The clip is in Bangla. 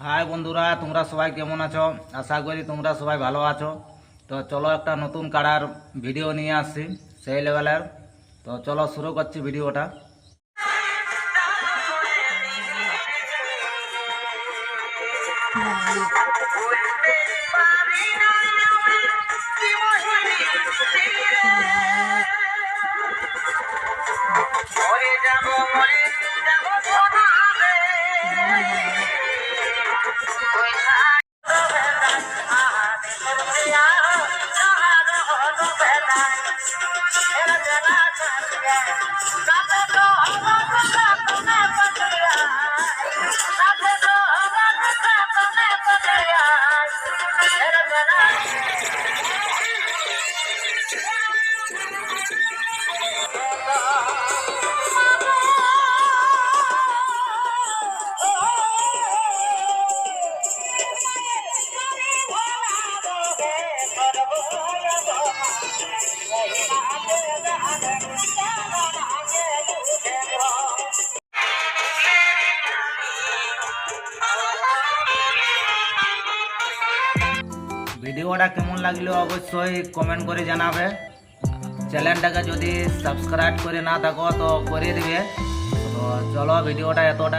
হাই বন্ধুরা, তোমরা সবাই কেমন আছো? আশা করি তোমরা সবাই ভালো আছো। তো চলো একটা নতুন কাড়ার ভিডিও নিয়ে আসছি সেই লেভেলের। তো চলো শুরু করছি ভিডিওটা। ভিডিওটা কেমন লাগলো অবশ্যই কমেন্ট করে জানাবে। চ্যানেলটাকে যদি সাবস্ক্রাইব করে না থাকো তো করে দিবে। তো চলো ভিডিওটা এতটা